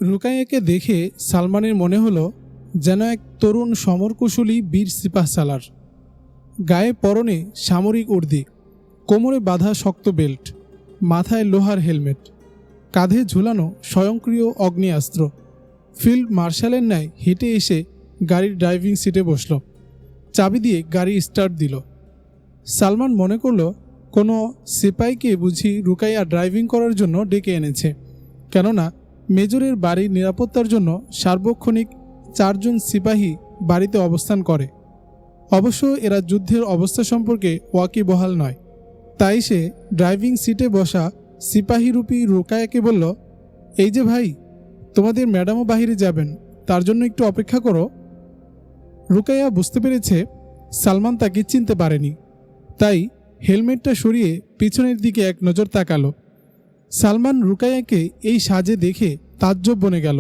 রুকাইয়াকে দেখে সালমানের মনে হলো যেন এক তরুণ সমরকুশলী বীর সিপাহসালার। গায়ে পরনে সামরিক উর্দি, কোমরে বাঁধা শক্ত বেল্ট, মাথায় লোহার হেলমেট, কাঁধে ঝুলানো স্বয়ংক্রিয় অগ্নিয়াস্ত্র। ফিল্ড মার্শালের ন্যায় হেঁটে এসে গাড়ির ড্রাইভিং সিটে বসল, চাবি দিয়ে গাড়ি স্টার্ট দিল। সালমান মনে করল কোনো সিপাহীকে বুঝি রুকাইয়া ড্রাইভিং করার জন্য ডেকে এনেছে, কেননা মেজরের বাড়ির নিরাপত্তার জন্য সার্বক্ষণিক 4 জন সিপাহী বাড়িতে অবস্থান করে। অবশ্য এরা যুদ্ধের অবস্থা সম্পর্কে ওয়াকিবহাল নয়। তাই সে ড্রাইভিং সিটে বসা সিপাহীরূপী রুকাইয়াকে বলল, এই যে ভাই, তোমাদের ম্যাডামও বাহিরে যাবেন, তার জন্য একটু অপেক্ষা করো। রুকাইয়া বুঝতে পেরেছে সালমান তাকে চিনতে পারেনি, তাই হেলমেটটা সরিয়ে পিছনের দিকে এক নজর তাকালো। সালমান রুকাইয়াকে এই সাজে দেখে তাজ্জব বনে গেল।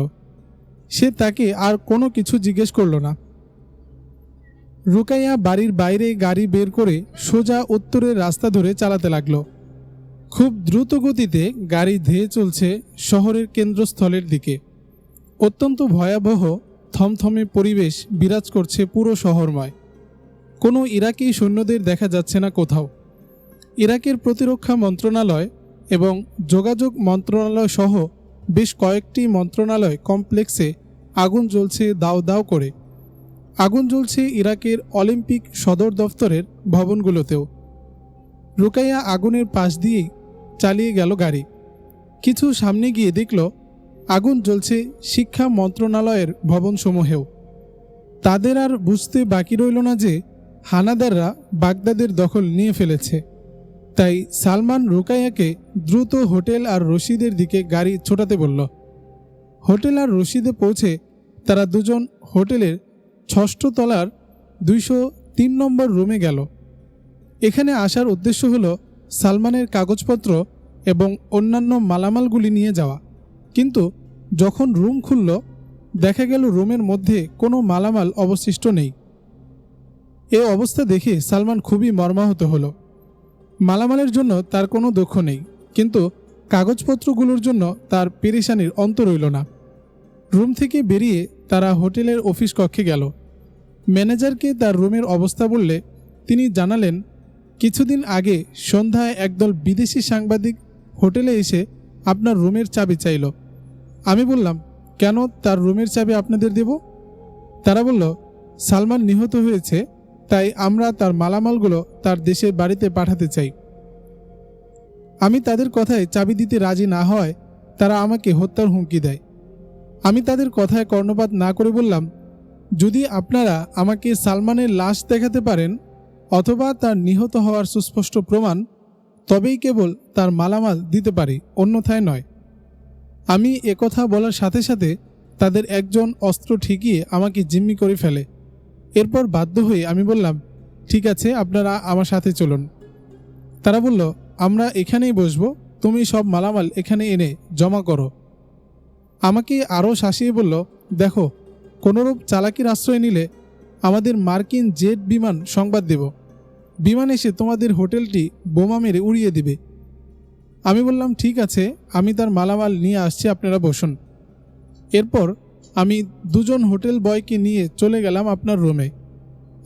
সে তাকে আর কোনো কিছু জিজ্ঞেস করল না। রুকাইয়া বাড়ির বাইরে গাড়ি বের করে সোজা উত্তরের রাস্তা ধরে চালাতে লাগল। খুব দ্রুত গতিতে গাড়ি ধেয়ে চলছে শহরের কেন্দ্রস্থলের দিকে। অত্যন্ত ভয়াবহ থমথমে পরিবেশ বিরাজ করছে পুরো শহরময়। কোনো ইরাকি সৈন্যদের দেখা যাচ্ছে না কোথাও। ইরাকের প্রতিরক্ষা মন্ত্রণালয় এবং যোগাযোগ মন্ত্রণালয় সহ বেশ কয়েকটি মন্ত্রণালয় কমপ্লেক্সে আগুন জ্বলছে দাউ দাউ করে। আগুন জ্বলছে ইরাকের অলিম্পিক সদর দফতরের ভবনগুলোতেও। রুকাইয়া আগুনের পাশ দিয়েই চালিয়ে গেল গাড়ি। কিছু সামনে গিয়ে দেখল আগুন জ্বলছে শিক্ষা মন্ত্রণালয়ের ভবনসমূহেও। তাদের আর বুঝতে বাকি রইল না যে হানাদাররা বাগদাদের দখল নিয়ে ফেলেছে। তাই সালমান রুকাইয়াকে দ্রুত হোটেল আর রশিদের দিকে গাড়ি ছোটাতে বলল। হোটেল আর রশিদে পৌঁছে তারা দুজন হোটেলের 6ষ্ঠ তলার 203 নম্বর রুমে গেল। এখানে আসার উদ্দেশ্য হল সালমানের কাগজপত্র এবং অন্যান্য মালামালগুলি নিয়ে যাওয়া। কিন্তু যখন রুম খুলল, দেখা গেল রুমের মধ্যে কোনো মালামাল অবশিষ্ট নেই। এ অবস্থা দেখে সালমান খুবই মর্মাহত হল। মালামালের জন্য তার কোনো দুঃখ নেই, কিন্তু কাগজপত্রগুলোর জন্য তার পেরেশানির অন্ত রইল না। রুম থেকে বেরিয়ে তারা হোটেলের অফিস কক্ষে গেল। ম্যানেজারকে তার রুমের অবস্থা বললে তিনি জানালেন, কিছুদিন আগে সন্ধ্যায় একদল বিদেশি সাংবাদিক হোটেলে এসে আপনার রুমের চাবি চাইল। আমি বললাম, কেন তার রুমের চাবি আপনাদের দেব? তারা বলল, সালমান নিহত হয়েছে, তাই আমরা তার মালামালগুলো তার দেশের বাড়িতে পাঠাতে চাই। আমি তাদের কথায় চাবি দিতে রাজি না হওয়ায় তারা আমাকে হত্যার হুমকি দেয়। আমি তাদের কথায় কর্ণপাত না করে বললাম, যদি আপনারা আমাকে সালমানের লাশ দেখাতে পারেন অথবা তার নিহত হওয়ার সুস্পষ্ট প্রমাণ, তবেই কেবল তার মালামাল দিতে পারি, অন্যথায় নয়। আমি একথা বলার সাথে সাথে তাদের একজন অস্ত্র ঠেকিয়ে আমাকে জিম্মি করে ফেলে। এরপর বাধ্য হয়ে আমি বললাম, ঠিক আছে, আপনারা আমার সাথে চলুন। তারা বলল, আমরা এখানেই বসবো, তুমি সব মালামাল এখানে এনে জমা করো। আমাকে আরও শাসিয়ে বলল, দেখো, কোনোরূপ চালাকির আশ্রয় নিলে আমাদের মার্কিন জেট বিমান সংবাদ দেব। বিমান এসে তোমাদের হোটেলটি বোমা মেরে উড়িয়ে দিবে। আমি বললাম, ঠিক আছে, আমি তার মালামাল নিয়ে আসছি, আপনারা বসুন। এরপর আমি 2 জন হোটেল বয়কে নিয়ে চলে গেলাম আপনার রুমে।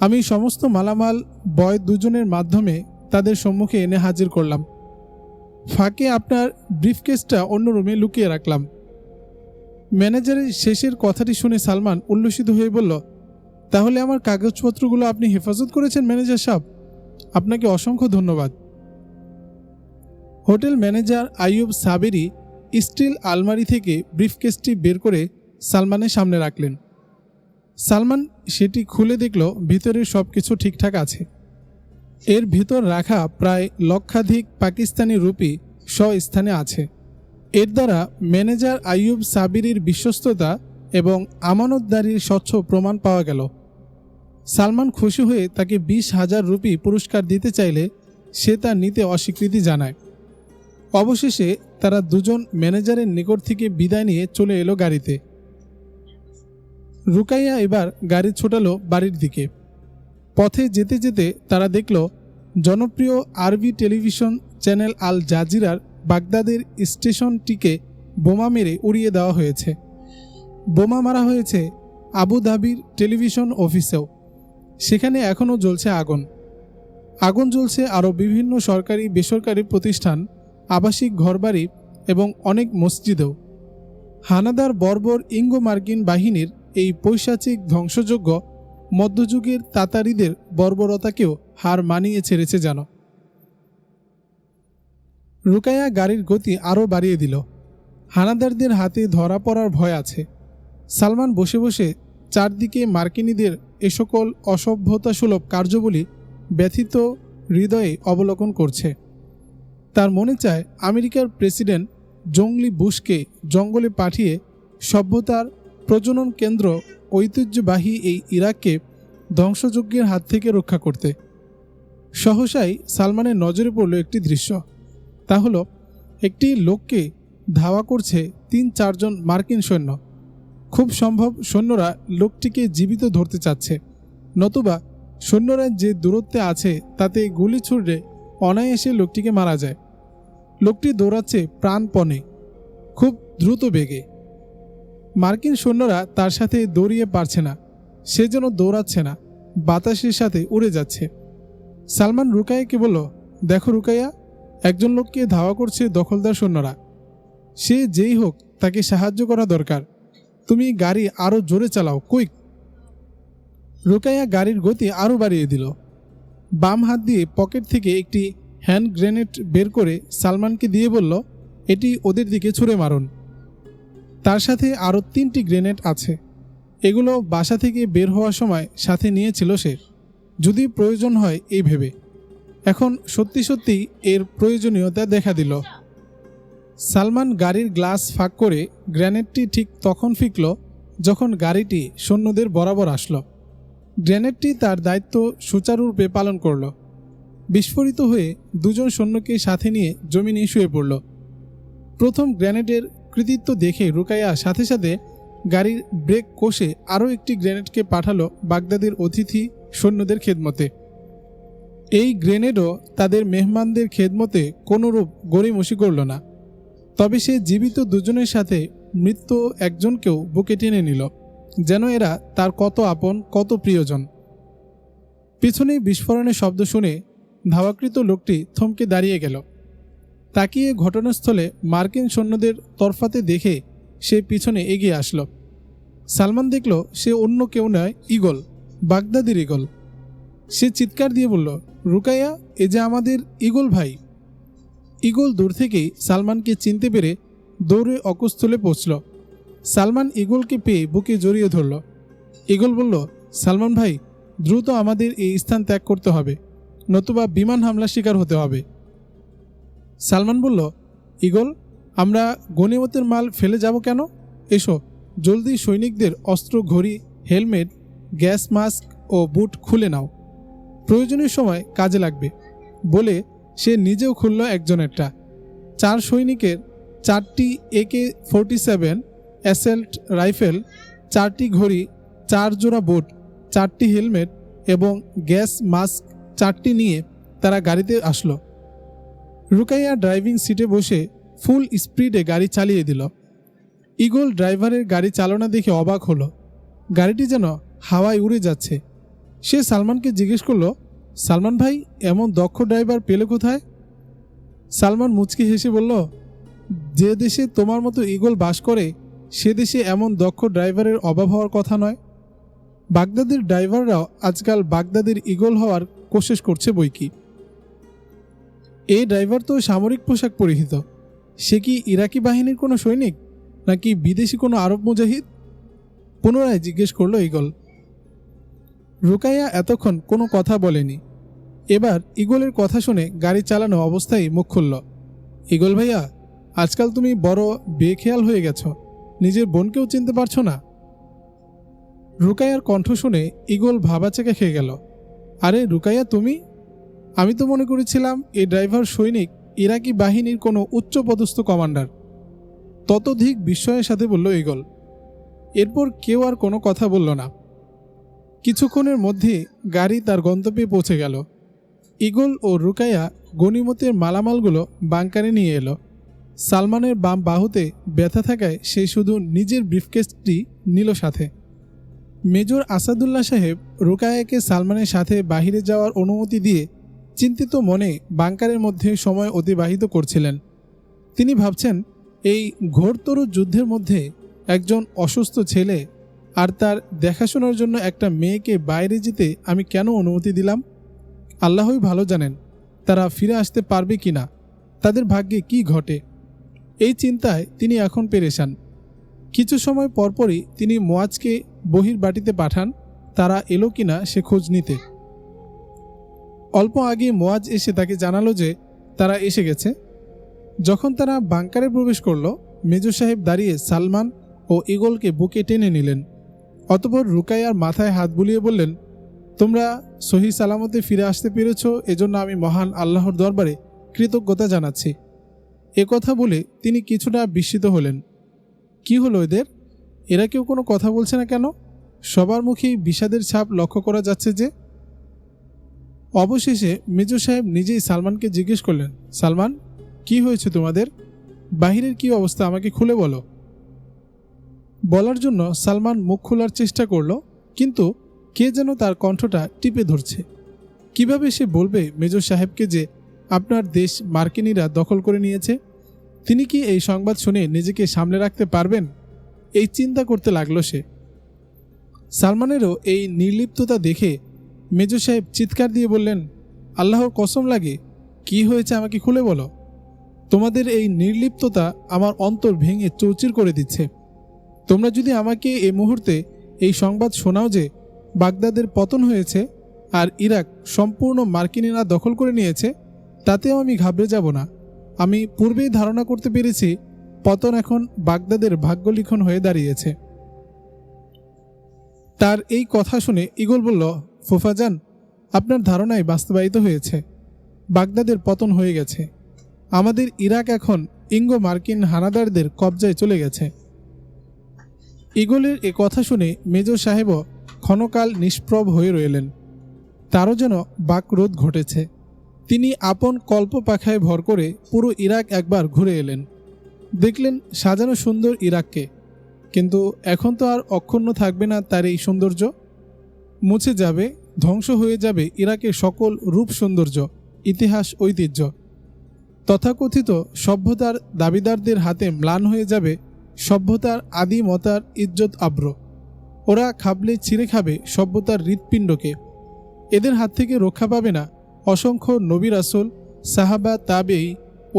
আমি সমস্ত মালামাল বয় 2 জনের মাধ্যমে তাদের সম্মুখে এনে হাজির করলাম। ফাঁকে আপনার ব্রিফকেসটা অন্য রুমে লুকিয়ে রাখলাম। ম্যানেজারের শেষের কথাটি শুনে সালমান উল্লসিত হয়ে বলল, তাহলে আমার কাগজপত্রগুলো আপনি হেফাজত করেছেন ম্যানেজার সাহেব, আপনাকে অসংখ্য ধন্যবাদ। Hotel manager Ayub Saberi still আলমারি থেকে ব্রিফকেসটি বের করে সালমানের সামনে রাখলেন। সালমান সেটি খুলে দেখল ভিতরে সব কিছু ঠিকঠাক আছে। এর ভিতর রাখা প্রায় লক্ষাধিক পাকিস্তানি রুপি স্বস্থানে আছে। এর দ্বারা ম্যানেজার আইয়ুব সাবিরির বিশ্বস্ততা এবং আমানতদারির স্বচ্ছ প্রমাণ পাওয়া গেল। সালমান খুশি হয়ে তাকে 20,000 রুপি পুরস্কার দিতে চাইলে সে তা নিতে অস্বীকৃতি জানায়। অবশেষে তারা 2 জন ম্যানেজারের নিকট থেকে বিদায় নিয়ে চলে এলো গাড়িতে। রুকাইয়া এবার গাড়ি ছোটালো বাড়ির দিকে। পথে যেতে যেতে তারা দেখল জনপ্রিয় আরবি টেলিভিশন চ্যানেল আল জাজিরার বাগদাদের স্টেশনটিকে বোমা মেরে উড়িয়ে দেওয়া হয়েছে। বোমা মারা হয়েছে আবু ধাবির টেলিভিশন অফিসেও, সেখানে এখনও জ্বলছে আগুন। আগুন জ্বলছে আরও বিভিন্ন সরকারি বেসরকারি প্রতিষ্ঠান, আবাসিক ঘরবাড়ি এবং অনেক মসজিদেও। হানাদার বর্বর ইঙ্গো মার্কিন বাহিনীর এই পৈশাচিক ধ্বংসযজ্ঞ মধ্যযুগের তাতারিদের বর্বরতাকেও হার মানিয়ে ছেড়েছে যেন। রুকাইয়া গাড়ির গতি আরও বাড়িয়ে দিল। হানাদারদের হাতে ধরা পড়ার ভয় আছে। সালমান বসে বসে চারদিকে মার্কিনীদের এ সকল অসভ্যতাসুলভ কার্যবলী ব্যথিত হৃদয়ে অবলোকন করছে। তার মনে চায় আমেরিকার প্রেসিডেন্ট জঙ্গলি বুশকে জঙ্গলে পাঠিয়ে সভ্যতার প্রজনন কেন্দ্র ঐতিহ্যবাহী এই ইরাককে ধ্বংসযজ্ঞের হাত থেকে রক্ষা করতে। সহসাই সালমানের নজরে পড়ল একটি দৃশ্য। তা হলো একটি লোককে ধাওয়া করছে ৩-৪ জন মার্কিন সৈন্য। খুব সম্ভব সৈন্যরা লোকটিকে জীবিত ধরতে চাচ্ছে, নতুবা সৈন্যরা যে দূরত্বে আছে তাতে গুলি ছুড়লে অনায়াসে লোকটিকে মারা যায়। লোকটি দৌড়াচ্ছে প্রাণপণে, খুব দ্রুত বেগে। মার্কিন সৈন্যরা তার সাথে দৌড়িয়ে পারছে না, সে যেন দৌড়াচ্ছে না, বাতাসের সাথে উড়ে যাচ্ছে। সালমান রুকাইয়াকে বলল, দেখো রুকাইয়া, একজন লোককে ধাওয়া করছে দখলদার সৈন্যরা। সে যেই হোক, তাকে সাহায্য করা দরকার। তুমি গাড়ি আরও জোরে চালাও, কুইক। রুকাইয়া গাড়ির গতি আরও বাড়িয়ে দিল। বাম হাত দিয়ে পকেট থেকে একটি হ্যান্ড গ্রেনেড বের করে সালমানকে দিয়ে বলল, এটি ওদের দিকে ছুঁড়ে মারুন। তার সাথে আরও 3টি গ্রেনেড আছে। এগুলো বাসা থেকে বের হওয়ার সময় সাথে নিয়েছিল সে, যদি প্রয়োজন হয় এই ভেবে। এখন সত্যি সত্যি এর প্রয়োজনীয়তা দেখা দিল। সালমান গাড়ির গ্লাস ফাঁক করে গ্রেনেডটি ঠিক তখন ফিকল যখন গাড়িটি সৈন্যদের বরাবর আসলো। গ্রেনেডটি তার দায়িত্ব সুচারুরূপে পালন করল। বিস্ফোরিত হয়ে 2 জন সৈন্যকে সাথে নিয়ে জমিনে শুয়ে পড়ল। প্রথম গ্রেনেডের কৃতিত্ব দেখে রুকাইয়া সাথে সাথে গাড়ির ব্রেক কষে আরও একটি গ্রেনেডকে পাঠালো বাগদাদের অতিথি সৈন্যদের খেদমতে। এই গ্রেনেডও তাদের মেহমানদের খেদমতে কোনোরূপ গড়িমসি করল না, তবে সে জীবিত 2 জনের সাথে মৃত্যু একজনকেও বুকে টেনে নিল, যেন এরা তার কত আপন, কত প্রিয়জন। পিছনে বিস্ফোরণের শব্দ শুনে ধাওয়াকৃত লোকটি থমকে দাঁড়িয়ে গেল। তাকিয়ে ঘটনাস্থলে মার্কিন সৈন্যদের তরফাতে দেখে সে পিছনে এগিয়ে আসলো। সালমান দেখল সে অন্য কেউ নয়, ঈগল, বাগদাদির ঈগল। সে চিৎকার দিয়ে বলল, রুকাইয়া, এ যে আমাদের ঈগল ভাই। ঈগল দূর থেকেই সালমানকে চিনতে পেরে দৌড়ে অকুস্থলে পৌঁছল। সালমান ঈগলকে পেয়ে বুকে জড়িয়ে ধরল। ঈগল বলল, সালমান ভাই, দ্রুত আমাদের এই স্থান ত্যাগ করতে হবে, নতুবা বিমান হামলার শিকার হতে হবে। সালমান বলল, ঈগল, আমরা গনিমতের মাল ফেলে যাব কেন? এসো, জলদি সৈনিকদের অস্ত্র, ঘড়ি, হেলমেট, গ্যাস মাস্ক ও বুট খুলে নাও, প্রয়োজনীয় সময় কাজে লাগবে। বলে সে নিজেও খুলল একজনেরটা। 4 সৈনিকের 4টি AK-47 অ্যাসল্ট রাইফেল, 4টি ঘড়ি, 4 জোড়া বুট, 4টি হেলমেট এবং গ্যাস মাস্ক 4টি নিয়ে তারা গাড়িতে আসলো। রুকাইয়া ড্রাইভিং সিটে বসে ফুল স্পিডে গাড়ি চালিয়ে দিল। ঈগল ড্রাইভারের গাড়ি চালনা দেখে অবাক হলো। গাড়িটি যেন হাওয়ায় উড়ে যাচ্ছে। সে সালমানকে জিজ্ঞেস করলো, সালমান ভাই, এমন দক্ষ ড্রাইভার পেলে কোথায়? সালমান মুচকি হেসে বলল, যে দেশে তোমার মতো ঈগল বাস করে সে দেশে এমন দক্ষ ড্রাইভারের অভাব হওয়ার কথা নয়। বাগদাদের ড্রাইভাররাও আজকাল বাগদাদের ঈগল হওয়ার কোশিশ করছে বইকি। এই ড্রাইভার তো সামরিক পোশাক পরিহিত। সে কি ইরাকি বাহিনীর কোনো সৈনিক, নাকি বিদেশি কোনো আরব মুজাহিদ? পুনরায় জিজ্ঞেস করল ঈগল। রুকাইয়া এতক্ষণ কোনো কথা বলেনি। এবার ঈগলের কথা শুনে গাড়ি চালানো অবস্থায় মুখ খুলল। ঈগল ভাইয়া, আজকাল তুমি বড় বেখেয়াল হয়ে গেছ, নিজের বোনকেও চিনতে পারছো না। রুকাইয়ার কণ্ঠ শুনে ঈগল ভাবাচেকা খেয়ে গেল। আরে রুকাইয়া, তুমি? আমি তো মনে করেছিলাম এই ড্রাইভার সৈনিক ইরাকি বাহিনীর কোনো উচ্চপদস্থ কমান্ডার। ততোধিক বিস্ময়ের সাথে বলল ঈগল। এরপর কেউ আর কোনো কথা বলল না। কিছুক্ষণের মধ্যে গাড়ি তার গন্তব্যে পৌঁছে গেল। ঈগল ও রুকাইয়া গনিমতের মালামালগুলো বাংকারে নিয়ে এলো। সালমানের বাম বাহুতে ব্যথা থাকায় সে শুধু নিজের ব্রিফকেসটি নিল সাথে। মেজর আসাদুল্লাহ সাহেব রোকায়াকে সালমানের সাথে বাহিরে যাওয়ার অনুমতি দিয়ে চিন্তিত মনে বাংকারের মধ্যে সময় অতিবাহিত করছিলেন। তিনি ভাবছেন, এই ঘোরতর যুদ্ধের মধ্যে একজন অসুস্থ ছেলে আর তার দেখাশোনার জন্য একটা মেয়েকে বাইরে যেতে আমি কেন অনুমতি দিলাম? আল্লাহই ভালো জানেন তারা ফিরে আসতে পারবে কিনা, তাদের ভাগ্যে কি ঘটে। এই চিন্তায় তিনি এখন পেরেশান। কিছু সময় পরপরই তিনি মুয়াজকে বহির বাটিতে পাঠান তারা এলো কিনা সে খোঁজ নিতে। অল্প আগে মুয়াজ এসে তাকে জানালো যে তারা এসে গেছে। যখন তারা বাংকারে প্রবেশ করল, মেজর সাহেব দাঁড়িয়ে সালমান ও ঈগলকে বুকে টেনে নিলেন। অতঃপর রুকাইয়ার মাথায় হাত বুলিয়ে বললেন, তোমরা সহি সালামতে ফিরে আসতে পেরেছ, এজন্য আমি মহান আল্লাহর দরবারে কৃতজ্ঞতা জানাচ্ছি। কথা বলে তিনি কিছুটা বিস্মিত হলেন। কি হলো এদের? এরা কেউ কোনো কথা বলছে না কেন? সবার মুখেই বিষাদের ছাপ লক্ষ্য করা যাচ্ছে যে। অবশেষে মেজর সাহেব নিজেই সালমানকে জিজ্ঞেস করলেন, সালমান, কি হয়েছে তোমাদের? বাহিরের কি অবস্থা আমাকে খুলে বলো। বলার জন্য সালমান মুখ খোলার চেষ্টা করল, কিন্তু কে যেন তার কণ্ঠটা টিপে ধরছে। কিভাবে সে বলবে মেজর সাহেবকে যে আপনার দেশ মার্কিনীরা দখল করে নিয়েছে? তিনি কি এই সংবাদ শুনে নিজেকে সামলে রাখতে পারবেন? এই চিন্তা করতে লাগলো সে। সালমানেরও এই নির্লিপ্ততা দেখে মেজর সাহেব চিৎকার দিয়ে বললেন, আল্লাহর কসম লাগে, কি হয়েছে আমাকে খুলে বলো। তোমাদের এই নির্লিপ্ততা আমার অন্তর ভেঙে চৌচির করে দিচ্ছে। তোমরা যদি আমাকে এই মুহূর্তে এই সংবাদ শোনাও যে বাগদাদের পতন হয়েছে আর ইরাক সম্পূর্ণ মার্কিনীরা দখল করে নিয়েছে, তাতেও আমি ঘাবড়ে যাব না। আমি পূর্বেই ধারণা করতে পেরেছি পতন এখন বাগদাদের ভাগ্যলিখন হয়ে দাঁড়িয়েছে। তার এই কথা শুনে ঈগল বলল, ফুফাজান, আপনার ধারণাই বাস্তবায়িত হয়েছে। বাগদাদের পতন হয়ে গেছে। আমাদের ইরাক এখন ইঙ্গো মার্কিন হানাদারদের কবজায় চলে গেছে। ঈগলের এ কথা শুনে মেজর সাহেবও ক্ষণকাল নিষ্প্রভ হয়ে রইলেন। তারও যেন বাকরোধ ঘটেছে। তিনি আপন কল্পপাখায় ভর করে পুরো ইরাক একবার ঘুরে এলেন। দেখলেন সাজানো সুন্দর ইরাককে, কিন্তু এখন তো আর অক্ষুণ্ণ থাকবে না তার এই সৌন্দর্য। মুছে যাবে, ধ্বংস হয়ে যাবে ইরাকের সকল রূপ সৌন্দর্য, ইতিহাস, ঐতিহ্য। তথাকথিত সভ্যতার দাবিদারদের হাতে ম্লান হয়ে যাবে সভ্যতার আদিমতার ইজ্জত আব্র। ওরা খাবলে ছিঁড়ে খাবে সভ্যতার হৃৎপিণ্ডকে। এদের হাত থেকে রক্ষা পাবে না অসংখ্য নবী রাসূল, সাহাবা, তাবেঈ,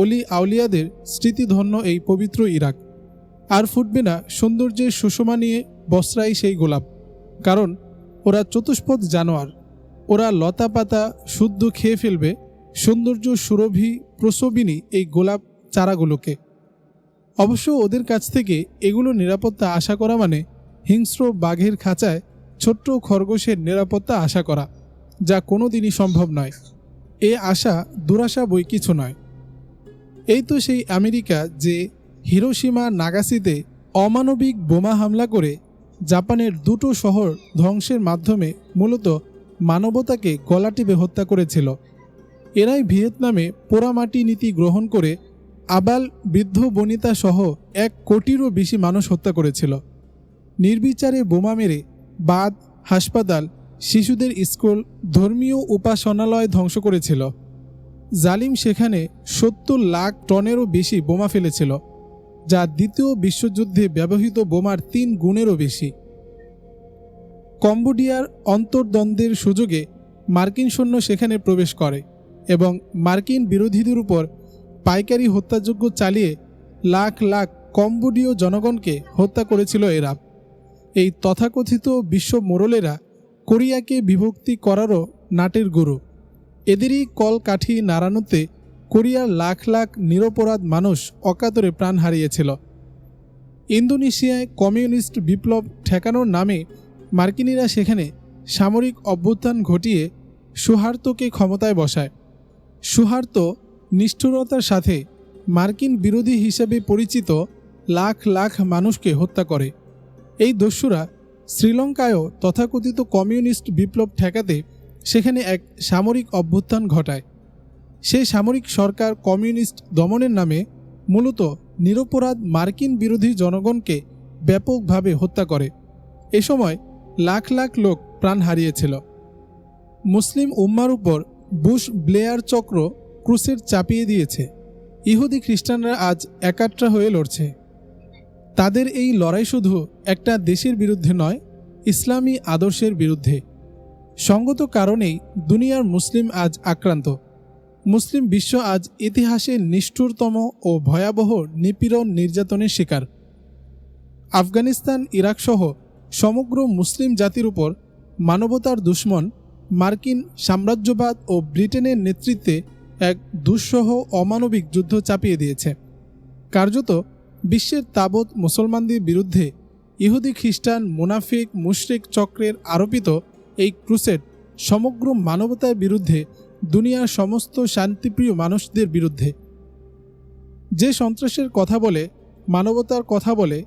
অলি আউলিয়াদের স্মৃতিধন্য এই পবিত্র ইরাক। আর ফুটবে না সৌন্দর্যের সুষমা নিয়ে বস্ত্রাই সেই গোলাপ। কারণ ওরা চতুষ্পদ জানোয়ার। ওরা লতা পাতা শুদ্ধ খেয়ে ফেলবে সৌন্দর্য সুরভি প্রসবিনী এই গোলাপ চারাগুলোকে। অবশ্য ওদের কাছ থেকে এগুলো নিরাপত্তা আশা করা মানে হিংস্র বাঘের খাঁচায় ছোট্ট খরগোশের নিরাপত্তা আশা করা, যা কোনো দিনই সম্ভব নয়। এ আশা দুরাশা বই কিছু নয়। এই তো সেই আমেরিকা যে হিরোশিমা নাগাসিতে অমানবিক বোমা হামলা করে জাপানের দুটো শহর ধ্বংসের মাধ্যমে মূলত মানবতাকে গলা টিপে হত্যা করেছিল। এরাই ভিয়েতনামে পোড়ামাটি নীতি গ্রহণ করে আবাল বৃদ্ধ বনিতা সহ 1 কোটিরও বেশি মানুষ হত্যা করেছিল। নির্বিচারে বোমা মেরে বাঁধ, হাসপাতাল, শিশুদের স্কুল, ধর্মীয় উপাসনালয় ধ্বংস করেছিল। জালিম সেখানে 70 লাখ টনেরও বেশি বোমা ফেলেছিল, যা দ্বিতীয় বিশ্বযুদ্ধে ব্যবহৃত বোমার 3 গুণেরও বেশি। কম্বোডিয়ার অন্তর্দ্বন্দ্বের সুযোগে মার্কিন সৈন্য সেখানে প্রবেশ করে এবং মার্কিন বিরোধীদের উপর পাইকারি হত্যাযজ্ঞ চালিয়ে লাখ লাখ কম্বোডীয় জনগণকে হত্যা করেছিল এরা। এই তথাকথিত বিশ্ব মোড়লেরা কোরিয়াকে বিভক্তি করারও নাটের গুরু। এদেরই কলকাঠি নাড়ানোতে কোরিয়ার লাখ লাখ নিরপরাধ মানুষ অকাতরে প্রাণ হারিয়েছিল। ইন্দোনেশিয়ায় কমিউনিস্ট বিপ্লব ঠেকানোর নামে মার্কিনীরা সেখানে সামরিক অভ্যুত্থান ঘটিয়ে সুহার্তোকে ক্ষমতায় বসায়। সুহার্তো নিষ্ঠুরতার সাথে মার্কিন বিরোধী হিসেবে পরিচিত লাখ লাখ মানুষকে হত্যা করে। এই দস্যুরা শ্রীলঙ্কায়ও তথাকথিত কমিউনিস্ট বিপ্লব ঠেকাতে সেখানে এক সামরিক অভ্যুত্থান ঘটায়। সেই সামরিক সরকার কমিউনিস্ট দমনের নামে মূলত নিরপরাধ মার্কিন বিরোধী জনগণকে ব্যাপকভাবে হত্যা করে। এ সময় লাখ লাখ লোক প্রাণ হারিয়েছিল। মুসলিম উম্মার উপর বুশ ব্লেয়ার চক্র ক্রুসেড চাপিয়ে দিয়েছে। ইহুদি খ্রিস্টানরা আজ একাট্টা হয়ে লড়ছে। তাদের এই লড়াই শুধু একটা দেশের বিরুদ্ধে নয়, ইসলামী আদর্শের বিরুদ্ধে। সঙ্গত কারণেই দুনিয়ার মুসলিম আজ আক্রান্ত। মুসলিম বিশ্ব আজ ইতিহাসের নিষ্ঠুরতম ও ভয়াবহ নিপীড়ন নির্যাতনের শিকার। আফগানিস্তান, ইরাক সহ সমগ্র মুসলিম জাতির উপর মানবতার দুশমন মার্কিন সাম্রাজ্যবাদ ও ব্রিটেনের নেতৃত্বে এক দুঃসহ অমানবিক যুদ্ধ চাপিয়ে দিয়েছে। কার্যত বিশ্বের তাবৎ মুসলমানদের বিরুদ্ধে ইহুদি খ্রিস্টান মুনাফিক মুশরিক চক্রের আরোপিত এই ক্রুসেড সমগ্র মানবতার বিরুদ্ধে, দুনিয়ার সমস্ত শান্তিপ্রিয় মানুষদের বিরুদ্ধে। যে সন্ত্রাসের কথা বলে, মানবতার কথা বলে,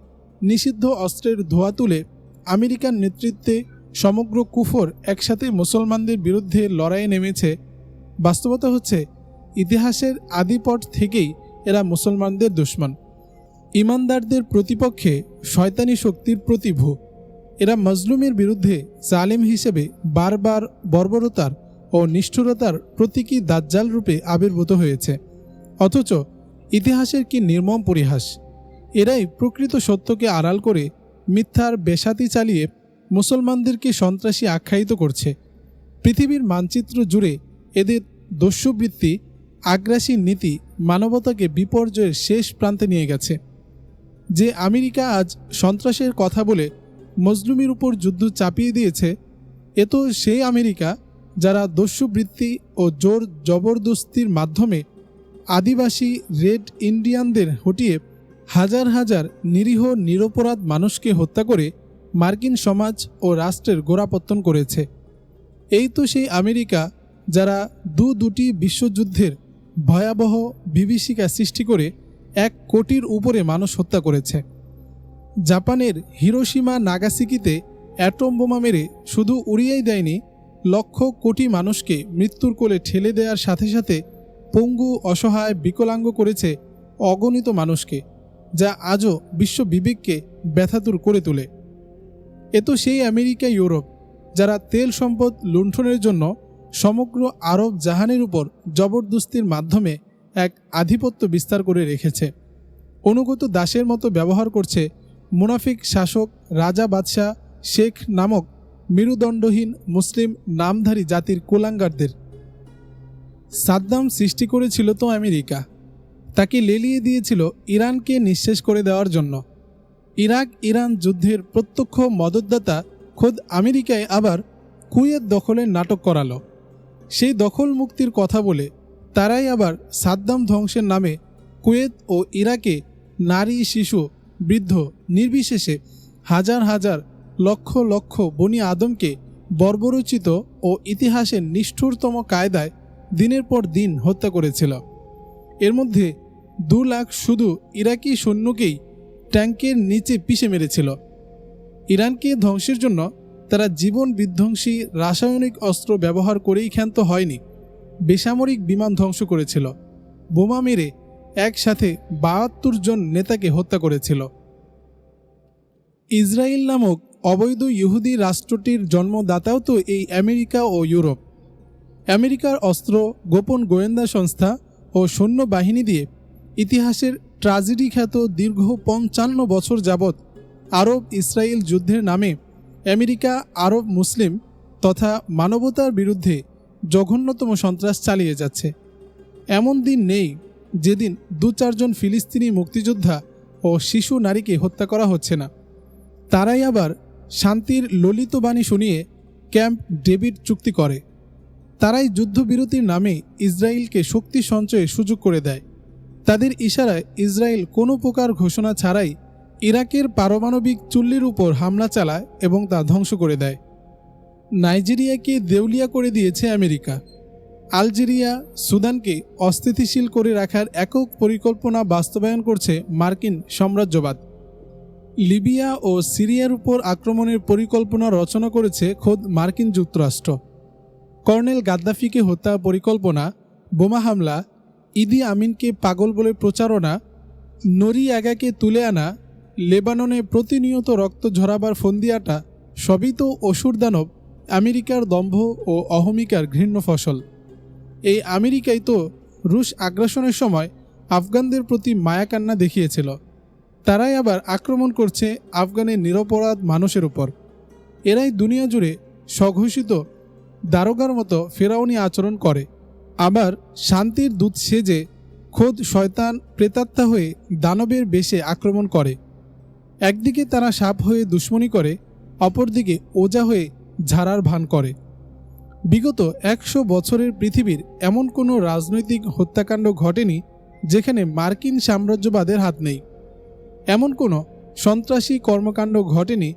নিষিদ্ধ অস্ত্রের ধোঁয়া তুলে আমেরিকার নেতৃত্বে সমগ্র কুফর একসাথে মুসলমানদের বিরুদ্ধে লড়াইয়ে নেমেছে, বাস্তবতা হচ্ছে ইতিহাসের আদিপট থেকেই এরা মুসলমানদের দুশমন, ইমানদারদের প্রতিপক্ষে শয়তানি শক্তির প্রতিভূ। এরা মজলুমের বিরুদ্ধে জালেম হিসেবে বারবার বর্বরতার ও নিষ্ঠুরতার প্রতীকী দাজ্জাল রূপে আবির্ভূত হয়েছে। অথচ ইতিহাসের কি নির্মম পরিহাস! এরাই প্রকৃত সত্যকে আড়াল করে মিথ্যার বেশাতি চালিয়ে মুসলমানদেরকে সন্ত্রাসী আখ্যায়িত করছে। পৃথিবীর মানচিত্র জুড়ে এদের দস্যুবৃত্তি, আগ্রাসী নীতি মানবতাকে বিপর্যয়ের শেষ প্রান্তে নিয়ে গেছে। যে আমেরিকা আজ সন্ত্রাসের কথা বলে মজলুমের উপর যুদ্ধ চাপিয়ে দিয়েছে, এ তো সেই আমেরিকা যারা দস্যুবৃত্তি ও জোর জবরদস্তির মাধ্যমে আদিবাসী রেড ইন্ডিয়ানদের হটিয়ে হাজার হাজার নিরীহ নিরপরাধ মানুষকে হত্যা করে মার্কিন সমাজ ও রাষ্ট্রের গোড়াপত্তন করেছে। এই তো সেই আমেরিকা যারা দুটি বিশ্বযুদ্ধের ভয়াবহ বিভীষিকা সৃষ্টি করে 1 কোটির উপরে মানুষ হত্যা করেছে। জাপানের হিরোশিমা নাগাসাকিতে অ্যাটম বোমা মেরে শুধু উড়িয়েই দেয়নি, লক্ষ কোটি মানুষকে মৃত্যুর কোলে ঠেলে দেওয়ার সাথে সাথে পঙ্গু, অসহায়, বিকলাঙ্গ করেছে অগণিত মানুষকে, যা আজও বিশ্ব বিবেককে ব্যথাতুর করে তোলে। এ তো সেই আমেরিকা, ইউরোপ যারা তেল সম্পদ লুণ্ঠনের জন্য সমগ্র আরব জাহানের উপর জবরদস্তির মাধ্যমে এক আধিপত্য বিস্তার করে রেখেছে। অনুগত দাসের মতো ব্যবহার করছে মুনাফিক শাসক, রাজা, বাদশাহ, শেখ নামক মেরুদণ্ডহীন মুসলিম নামধারী জাতির কুলাঙ্গারদের। সাদ্দাম সৃষ্টি করেছিল তো আমেরিকা, তাকে লেলিয়ে দিয়েছিল ইরানকে নিঃশেষ করে দেওয়ার জন্য। ইরাক ইরান যুদ্ধের প্রত্যক্ষ মদতদাতা খোদ আমেরিকায় আবার কুয়েত দখলের নাটক করালো। সেই দখল মুক্তির কথা বলে তারাই আবার সাদ্দাম ধ্বংসের নামে কুয়েত ও ইরাকে নারী, শিশু, বৃদ্ধ নির্বিশেষে হাজার হাজার লক্ষ লক্ষ বনি আদমকে বর্বরোচিত ও ইতিহাসের নিষ্ঠুরতম কায়দায় দিনের পর দিন হত্যা করেছিল। এর মধ্যে 2 লাখ শুধু ইরাকি সৈন্যকেই ট্যাঙ্কের নিচে পিষে মেরেছিল। ইরানকে ধ্বংসের জন্য তারা জীবন বিধ্বংসী রাসায়নিক অস্ত্র ব্যবহার করেই ক্ষান্ত হয়নি, বেসামরিক বিমান ধ্বংস করেছিল, বোমা মেরে একসাথে 72 জন নেতাকে হত্যা করেছিল। ইসরায়েল নামক অবৈধ ইহুদি রাষ্ট্রটির জন্মদাতাও তো এই আমেরিকা ও ইউরোপ। আমেরিকার অস্ত্র, গোপন গোয়েন্দা সংস্থা ও সৈন্যবাহিনী দিয়ে ইতিহাসের ট্র্যাজেডি খ্যাত দীর্ঘ 55 বছর যাবৎ আরব ইসরায়েল যুদ্ধের নামে আমেরিকা আরব মুসলিম তথা মানবতার বিরুদ্ধে জঘন্যতম সন্ত্রাস চালিয়ে যাচ্ছে। এমন দিন নেই যেদিন 2-4 জন ফিলিস্তিনি মুক্তিযোদ্ধা ও শিশু নারীকে হত্যা করা হচ্ছে না। তারাই আবার শান্তির ললিত বাণী শুনিয়ে ক্যাম্প ডেভিড চুক্তি করে। তারাই যুদ্ধবিরতির নামে ইসরায়েলকে শক্তি সঞ্চয়ে সুযোগ করে দেয়। তাদের ইশারায় ইসরায়েল কোনো প্রকার ঘোষণা ছাড়াই ইরাকের পারমাণবিক চুল্লির উপর হামলা চালায় এবং তা ধ্বংস করে দেয়। নাইজেরিয়াকে দেউলিয়া করে দিয়েছে আমেরিকা। আলজেরিয়া, সুদানকে অস্থিতিশীল করে রাখার একক পরিকল্পনা বাস্তবায়ন করছে মার্কিন সাম্রাজ্যবাদ। লিবিয়া ও সিরিয়ার উপর আক্রমণের পরিকল্পনা রচনা করেছে খোদ মার্কিন যুক্তরাষ্ট্র। কর্নেল গাদ্দাফিকে হত্যা পরিকল্পনা, বোমা হামলা, ইদি আমিনকে পাগল বলে প্রচারণা, নরিয়াগাকে তুলে আনা, লেবাননে প্রতিনিয়ত রক্ত ঝরাবার ফন্দিয়াটা সবই তো অসুর দানব আমেরিকার দম্ভ ও অহমিকার ঘৃণ্য ফসল। এই আমেরিকাই তো রুশ আগ্রাসনের সময় আফগানদের প্রতি মায়াকান্না দেখিয়েছিল। তারাই আবার আক্রমণ করছে আফগানের নিরপরাধ মানুষের উপর। এরাই দুনিয়া জুড়ে স্বঘোষিত দারোগার মতো ফেরাউনি আচরণ করে, আবার শান্তির দূত সেজে খোদ শয়তান প্রেতাত্মা হয়ে দানবের বেশে আক্রমণ করে। একদিকে তারা সাপ হয়ে দুশ্মনী করে, অপরদিকে ওজা হয়ে ঝাড়ার ভান করে। বিগত 100 বছরের পৃথিবীর এমন কোনো রাজনৈতিক হত্যাকাণ্ড ঘটেনি যেখানে মার্কিন সাম্রাজ্যবাদের হাত নেই। এমন কোনো সন্ত্রাসী কর্মকাণ্ড ঘটেনি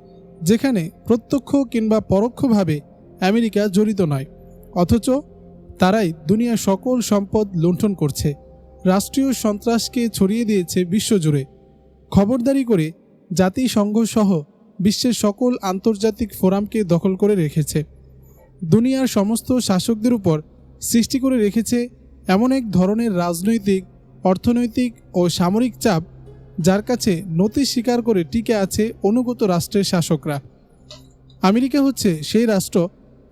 যেখানে প্রত্যক্ষ কিংবা পরোক্ষভাবে আমেরিকা জড়িত নয়, অথচ তারাই দুনিয়ার সকল সম্পদ লুণ্ঠন করছে, রাষ্ট্রীয় সন্ত্রাসকে ছড়িয়ে দিয়েছে বিশ্বজুড়ে। খবরদারি করে জাতিসংঘসহ বিশ্বের সকল আন্তর্জাতিক ফোরামকে দখল করে রেখেছে। দুনিয়ার সমস্ত শাসকদের উপর সৃষ্টি করে রেখেছে এমন এক ধরনের রাজনৈতিক, অর্থনৈতিক ও সামরিক চাপ যার কাছে নতি স্বীকার করে টিকে আছে অনুগত রাষ্ট্রের শাসকরা। আমেরিকা হচ্ছে সেই রাষ্ট্র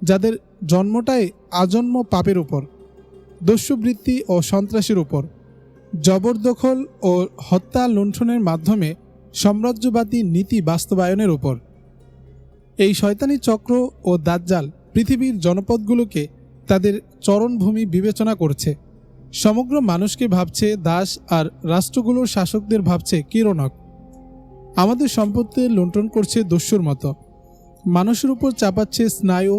যাদের জন্মটাই আজন্ম পাপের উপর, দস্যুবৃত্তি ও সন্ত্রাসের উপর, জবরদখল ও হত্যা লুণ্ঠনের মাধ্যমে সাম্রাজ্যবাদী নীতি বাস্তবায়নের উপর। এই শয়তানি চক্র ও দাজ্জাল পৃথিবীর জনপদগুলোকে তাদের চরণভূমি বিবেচনা করছে। সমগ্র মানুষকে ভাবছে দাস, আর রাষ্ট্রগুলোর শাসকদের ভাবছে কিরণক। আমাদের সম্পত্তি লুণ্ঠন করছে দস্যুর মতো, মানুষের উপর চাপাচ্ছে স্নায়ু,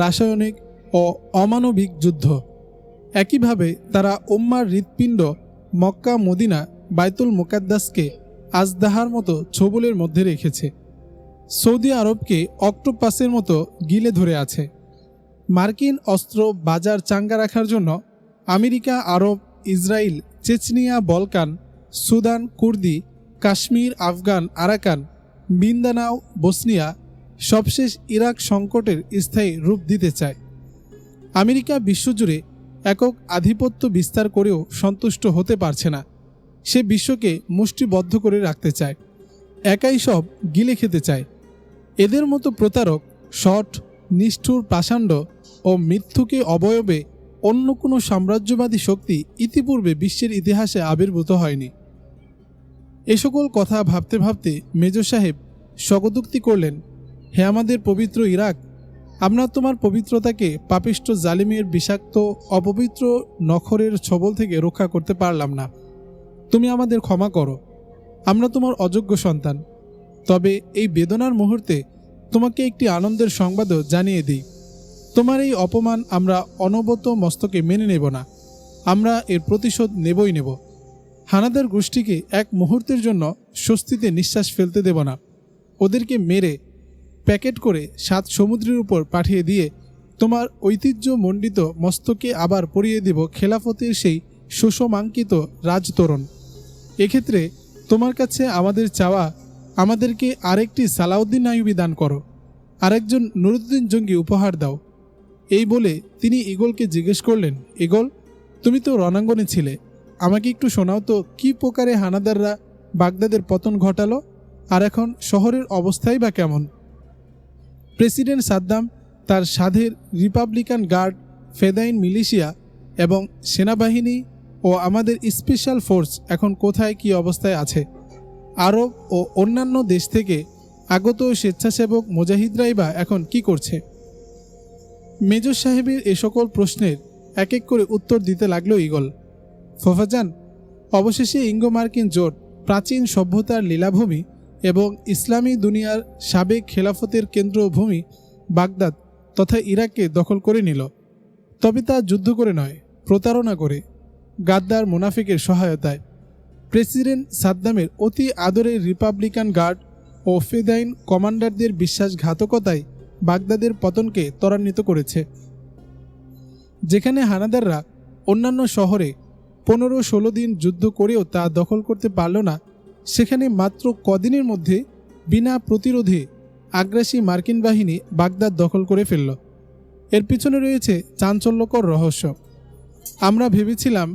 রাসায়নিক ও অমানবিক যুদ্ধ। একইভাবে তারা উম্মার হৃৎপিণ্ড মক্কা, মদিনা, বাইতুল মুকাদ্দাসকে আজদাহার মতো ছোবলের মধ্যে রেখেছে। সৌদি আরবকে অক্টোপাসের মতো গিলে ধরে আছে। মার্কিন অস্ত্র বাজার চাঙ্গা রাখার জন্য America, Arab, Israel, Chechnya, Balkan, Sudan, কুর্দি, Kashmir, Afghan, Arakan, Mindanao, Bosnia, সবশেষ ইরাক সংকটের স্থায়ী রূপ দিতে চায়। আমেরিকা বিশ্বজুড়ে একক আধিপত্য বিস্তার করেও সন্তুষ্ট হতে পারছে না। সে বিশ্বকে মুষ্টিবদ্ধ করে রাখতে চায়, একাই সব গিলে খেতে চায়। এদের মতো প্রতারক, শঠ, নিষ্ঠুর, পাষাণ্ড ও মৃত্যুকে অবয়বে অন্য কোনো সাম্রাজ্যবাদী শক্তি ইতিপূর্বে বিশ্বের ইতিহাসে আবির্ভূত হয়নি। এ সকল কথা ভাবতে ভাবতে মেজর সাহেব স্বগতোক্তি করলেন, হে আমাদের পবিত্র ইরাক, আমরা তোমার পবিত্রতাকে পাপিষ্ঠ জালিমের বিষাক্ত অপবিত্র নখরের ছবল থেকে রক্ষা করতে পারলাম না। তুমি আমাদের ক্ষমা করো, আমরা তোমার অযোগ্য সন্তান। তবে এই বেদনার মুহূর্তে তোমাকে একটি আনন্দের সংবাদও জানিয়ে দিই। তোমার এই অপমান আমরা অনবত মস্তকে মেনে নেব না, আমরা এর প্রতিশোধ নেবই নেব। হানাদার গোষ্ঠীকে এক মুহূর্তের জন্য স্বস্তিতে নিঃশ্বাস ফেলতে দেব না। ওদেরকে মেরে প্যাকেট করে 7 সমুদ্রের উপর পাঠিয়ে দিয়ে তোমার ঐতিহ্যমণ্ডিত মস্তকে আবার পরিয়ে দেব খেলাফতের সেই সুষমাঙ্কিত রাজতোরণ। এক্ষেত্রে তোমার কাছে আমাদের চাওয়া, আমাদেরকে আরেকটি সালাউদ্দিন আইয়ুবী দান করো, আরেকজন নুরুদ্দিন জঙ্গি উপহার দাও। এই বলে তিনি ঈগলকে জিজ্ঞেস করলেন, ঈগল, তুমি তো রণাঙ্গনে ছিলে, আমাকে একটু শোনাও তো কী প্রকারে হানাদাররা বাগদাদের পতন ঘটালো, আর এখন শহরের অবস্থাই বা কেমন? প্রেসিডেন্ট সাদ্দাম, তার সাধের রিপাবলিকান গার্ড, ফেদাইন মিলিশিয়া এবং সেনাবাহিনী ও আমাদের স্পেশাল ফোর্স এখন কোথায়, কী অবস্থায় আছে? আরব ও অন্যান্য দেশ থেকে আগত স্বেচ্ছাসেবক মুজাহিদরাই বা এখন কি করছে? মেজর সাহেবের এ সকল প্রশ্নের এক এক করে উত্তর দিতে লাগলো ঈগল। ফোফাজান, অবশেষে ইঙ্গো মার্কিন জোট প্রাচীন সভ্যতার লীলাভূমি এবং ইসলামী দুনিয়ার সাবেক খেলাফতের কেন্দ্রভূমি বাগদাদ তথা ইরাককে দখল করে নিল। তবে তা যুদ্ধ করে নয়, প্রতারণা করে, গাদ্দার মুনাফিকের সহায়তায়। প্রেসিডেন্ট সাদ্দামের অতি আদরের রিপাবলিকান গার্ড ও ফেদাইন কমান্ডারদের বিশ্বাসঘাতকতায় বাগদাদের পতনকে ত্বরান্বিত করেছে। যেখানে হানাদাররা অন্যান্য শহরে 15-16 দিন যুদ্ধ করেও তা দখল করতে পারল না, সেখানে মাত্র কদিনের মধ্যে বিনা প্রতিরোধে আগ্রাসী মার্কিন বাহিনী বাগদাদ দখল করে ফেলল। এর পিছনে রয়েছে চাঞ্চল্যকর রহস্য। আমরা ভেবেছিলাম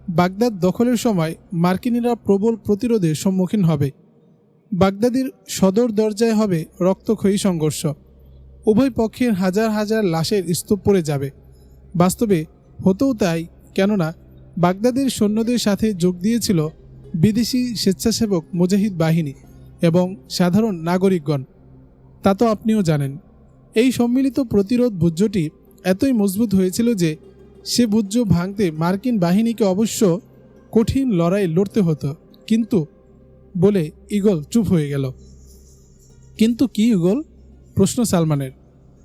বাগদাদ দখলের সময় মার্কিনিরা প্রবল প্রতিরোধের সম্মুখীন হবে। বাগদাদের সদর দরজায় হবে রক্তক্ষয়ী সংঘর্ষ। উভয় পক্ষের হাজার হাজার লাশের স্তূপ পড়ে যাবে। বাস্তবে হতেও তাই, কেননা বাগদাদের সৈন্যদের সাথে যোগ দিয়েছিল বিদেশি স্বেচ্ছাসেবক মুজাহিদ বাহিনী এবং সাধারণ নাগরিকগণ। তা তো আপনিও জানেন। এই সম্মিলিত প্রতিরোধ বুর্জটি এতই মজবুত হয়েছিল যে সে বুর্জ ভাঙতে মার্কিন বাহিনীকে অবশ্য কঠিন লড়াই লড়তে হতো। কিন্তু বলে ঈগল চুপ হয়ে গেল। কিন্তু কি ঈগল? প্রশ্ন সালমানের।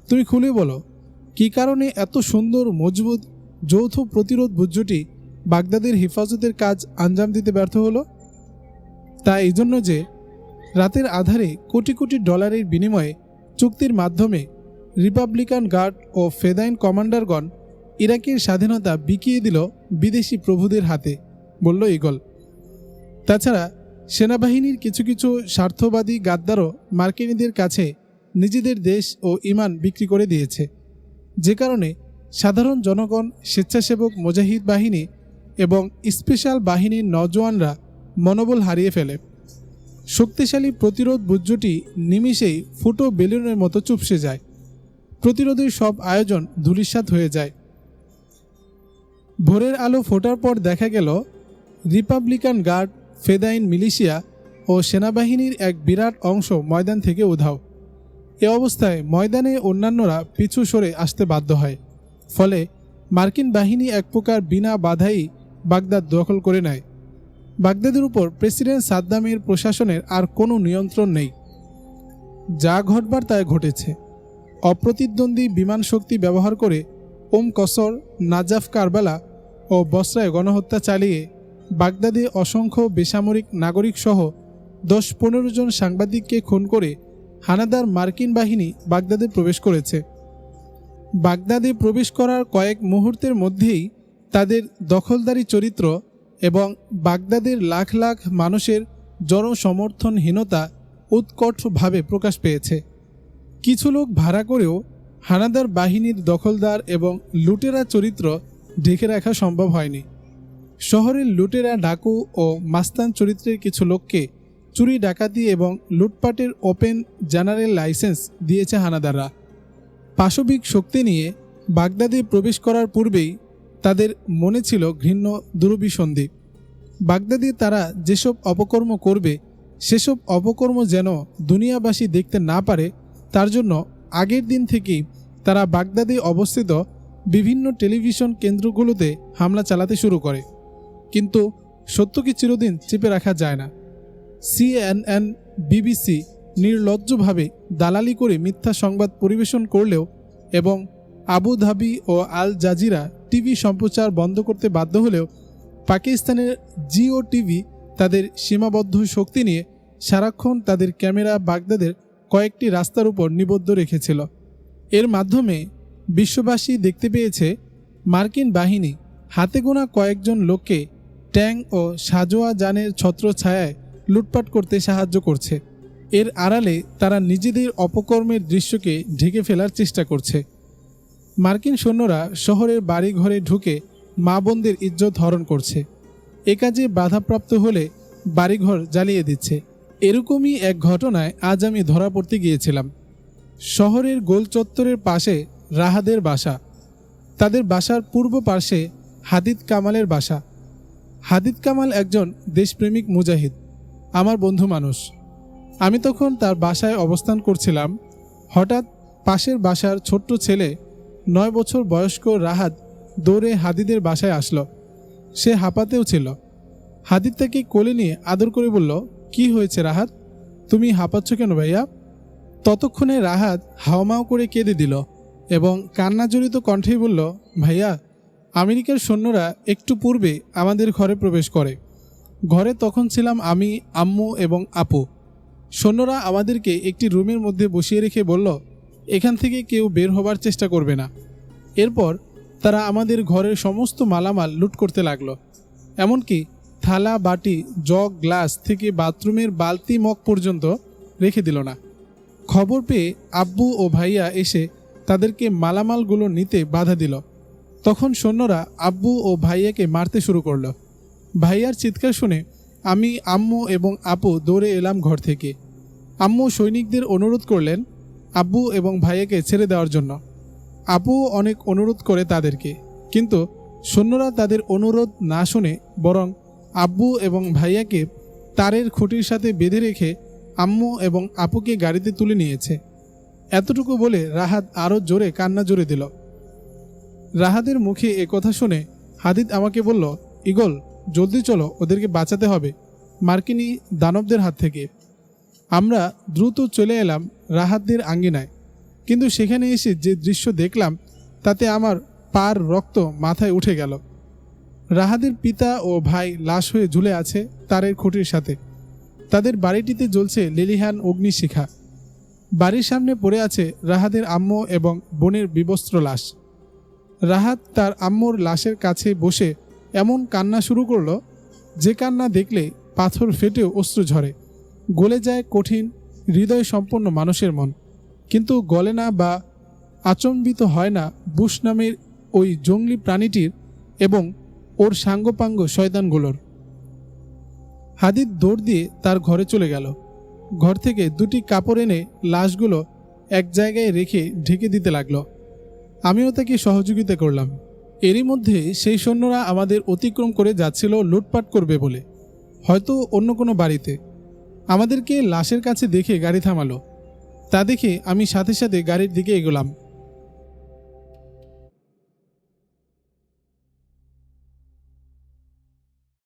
তুমি খুলে বলো, কী কারণে এত সুন্দর মজবুত যৌথ প্রতিরোধ বুর্জটি বাগদাদের হেফাজতের কাজ আঞ্জাম দিতে ব্যর্থ হলো? তা এই জন্য যে রাতের আধারে কোটি কোটি ডলারের বিনিময়ে চুক্তির মাধ্যমে রিপাবলিকান গার্ড ও ফেদাইন কমান্ডারগণ ইরাকের স্বাধীনতা বিকিয়ে দিল বিদেশি প্রভুদের হাতে, বলল ঈগল। তাছাড়া সেনাবাহিনীর কিছু কিছু স্বার্থবাদী গাদ্দারও মার্কিনীদের কাছে নিজেদের দেশ ও ঈমান বিক্রি করে দিয়েছে, যে কারণে সাধারণ জনগণ, স্বেচ্ছাসেবক মুজাহিদ বাহিনী এবং স্পেশাল বাহিনীর নওজোয়ানরা মনোবল হারিয়ে ফেলে। শক্তিশালী প্রতিরোধ বুর্জটি নিমিষেই ফুটো বেলুনের মতো চুপসে যায়। প্রতিরোধের সব আয়োজন ধূলিসাৎ হয়ে যায়। ভোরের আলো ফোটার পর দেখা গেল রিপাবলিকান গার্ড, ফেদাইন মিলিশিয়া ও সেনাবাহিনীর এক বিরাট অংশ ময়দান থেকে উধাও। এ অবস্থায় ময়দানে অন্যান্যরা পিছু সরে আসতে বাধ্য হয়। ফলে মার্কিন বাহিনী এক প্রকার বিনা বাধাই বাগদাদ দখল করে নেয়। বাগদাদের উপর প্রেসিডেন্ট সাদ্দামের প্রশাসনের আর কোনো নিয়ন্ত্রণ নেই। যা ঘটবার তাই ঘটেছে। অপ্রতিদ্বন্দ্বী বিমান শক্তি ব্যবহার করে কসর, নাজাফ, কারবালা ও বসরায় গণহত্যা চালিয়ে বাগদাদে অসংখ্য বেসামরিক নাগরিক সহ 10-15 জন সাংবাদিককে খুন করে হানাদার মার্কিন বাহিনী বাগদাদে প্রবেশ করেছে। বাগদাদে প্রবেশ করার কয়েক মুহূর্তের মধ্যেই তাদের দখলদারি চরিত্র এবং বাগদাদের লাখ লাখ মানুষের জনসমর্থনহীনতা উৎকটভাবে প্রকাশ পেয়েছে। কিছু লোক ভাড়া করেও হানাদার বাহিনীর দখলদার এবং লুটেরা চরিত্র ঢেকে রাখা সম্ভব হয়নি। শহরের লুটেরা, ডাকু ও মাস্তান চরিত্রের কিছু লোককে চুরি, ডাকাতি এবং লুটপাটের ওপেন জেনারেল লাইসেন্স দিয়েছে হানাদাররা। পাশবিক শক্তি নিয়ে বাগদাদে প্রবেশ করার পূর্বেই তাদের মনে ছিল ঘৃণ্য দুরভিসন্ধি। বাগদাদে তারা যেসব অপকর্ম করবে, সেসব অপকর্ম যেন দুনিয়াবাসী দেখতে না পারে, তার জন্য আগের দিন থেকেই তারা বাগদাদে অবস্থিত বিভিন্ন টেলিভিশন কেন্দ্রগুলোতে হামলা চালাতে শুরু করে। কিন্তু সত্যকে চিরদিন চেপে রাখা যায় না। CNN, BBC নির্লজ্জভাবে দালালি করে মিথ্যা সংবাদ পরিবেশন করলেও এবং আবু ধাবি ও আল জাজিরা টিভি সম্প্রচার বন্ধ করতে বাধ্য হলেও পাকিস্তানের জিও টিভি তাদের সীমাবদ্ধ শক্তি নিয়ে সারাক্ষণ তাদের ক্যামেরা বাগদাদের কয়েকটি রাস্তার উপর নিবদ্ধ রেখেছিল। এর মাধ্যমে বিশ্ববাসী দেখতে পেয়েছে মার্কিন বাহিনী হাতে গোনা কয়েকজন লোককে ট্যাঙ্ক ও সাজোয়া যানের ছত্রছায়ায় লুটপাট করতে সাহায্য করছে। এর আড়ালে তারা নিজেদের অপকর্মের দৃশ্যকে ঢেকে ফেলার চেষ্টা করছে। মার্কিন সৈন্যরা শহরের বাড়ি ঘরে ঢুকে মা বোনদের ইজ্জত হরণ করছে। এ কাজে বাধাপ্রাপ্ত হলে বাড়িঘর জ্বালিয়ে দিচ্ছে। এরকমই এক ঘটনায় আজ আমি ধরা পড়তে গিয়েছিলাম। শহরের গোল চত্বরের পাশে রাহাদের বাসা। তাদের বাসার পূর্ব পার্শ্বে হাদিদ কামালের বাসা। হাদিদ কামাল একজন দেশপ্রেমিক মুজাহিদ, আমার বন্ধু মানুষ। আমি তখন তার বাসায় অবস্থান করছিলাম। হঠাৎ পাশের বাসার ছোট্ট ছেলে 9 বছর বয়স্ক রাহাত দৌড়ে হাদিদের বাসায় আসলো। সে হাঁপাতেও ছিল। হাদিদ তাকে কোলে নিয়ে আদর করে বলল, কি হয়েছে রাহাত, তুমি হাঁপাচ্ছ কেন ভাইয়া? ততক্ষণে রাহাত হাওমাও করে কেঁদে দিল এবং কান্নাজড়িত কণ্ঠেই বলল, ভাইয়া, আমেরিকার সৈন্যরা একটু পূর্বে আমাদের ঘরে প্রবেশ করে। ঘরে তখন ছিলাম আমি, আম্মু এবং আপু। সৈন্যরা আমাদেরকে একটি রুমের মধ্যে বসিয়ে রেখে বলল, এখান থেকে কেউ বের হবার চেষ্টা করবে না। এরপর তারা আমাদের ঘরের সমস্ত মালামাল লুট করতে লাগলো। এমনকি থালা, বাটি, জগ, গ্লাস থেকে বাথরুমের বালতি, মগ পর্যন্ত রেখে দিল না। খবর পেয়ে আব্বু ও ভাইয়া এসে তাদেরকে মালামালগুলো নিতে বাধা দিল। তখন সৈন্যরা আব্বু ও ভাইয়াকে মারতে শুরু করলো। ভাইয়ার চিৎকার শুনে আমি, আম্মু এবং আপু দৌড়ে এলাম ঘর থেকে। আম্মু সৈনিকদের অনুরোধ করলেন আব্বু এবং ভাইয়াকে ছেড়ে দেওয়ার জন্য। আপুও অনেক অনুরোধ করে তাদেরকে, কিন্তু সৈন্যরা তাদের অনুরোধ না শুনে বরং আব্বু এবং ভাইয়াকে তারের খুঁটির সাথে বেঁধে রেখে আম্মু এবং আপুকে গাড়িতে তুলে নিয়েছে। এতটুকু বলে রাহাত আরও জোরে কান্না জোরে দিল। রাহাতের মুখে এ কথা শুনে হাদিদ আমাকে বলল, ইগল, জলদি চলো, ওদেরকে বাঁচাতে হবে মার্কিনী দানবদের হাত থেকে। আমরা দ্রুত চলে এলাম রাহাতদের আঙ্গিনায়, কিন্তু সেখানে এসে যে দৃশ্য দেখলাম তাতে আমার পার রক্ত মাথায় উঠে গেল। রাহাতের পিতা ও ভাই লাশ হয়ে ঝুলে আছে তারের খুঁটির সাথে। তাদের বাড়িটিতে জ্বলছে লেলিহান অগ্নিশিখা। বাড়ির সামনে পড়ে আছে রাহাতের আম্মু এবং বোনের বিবস্ত্র লাশ। রাহাত তার আম্মুর লাশের কাছে বসে এমন কান্না শুরু করলো যে কান্না দেখলে পাথর ফেটেও অশ্রু ঝরে, গলে যায় কঠিন হৃদয় সম্পন্ন মানুষের মন, কিন্তু গলে না বা আচম্বিত হয় না বুশ নামের ওই জঙ্গলি প্রাণীটির এবং ওর সাঙ্গপাঙ্গ শয়তানগুলোর। হাদিদ দৌড় দিয়ে তার ঘরে চলে গেল। ঘর থেকে দুটি কাপড় এনে লাশগুলো এক জায়গায় রেখে ঢেকে দিতে লাগলো। আমিও তাকে সহযোগিতা করলাম। এরই মধ্যে সেই সৈন্যরা আমাদের অতিক্রম করে যাচ্ছিল লুটপাট করবে বলে, হয়তো অন্য কোনো বাড়িতে। আমাদেরকে লাশের কাছে দেখে গাড়ি থামালো। তা দেখে আমি সাথে সাথে গাড়ির দিকে এগোলাম।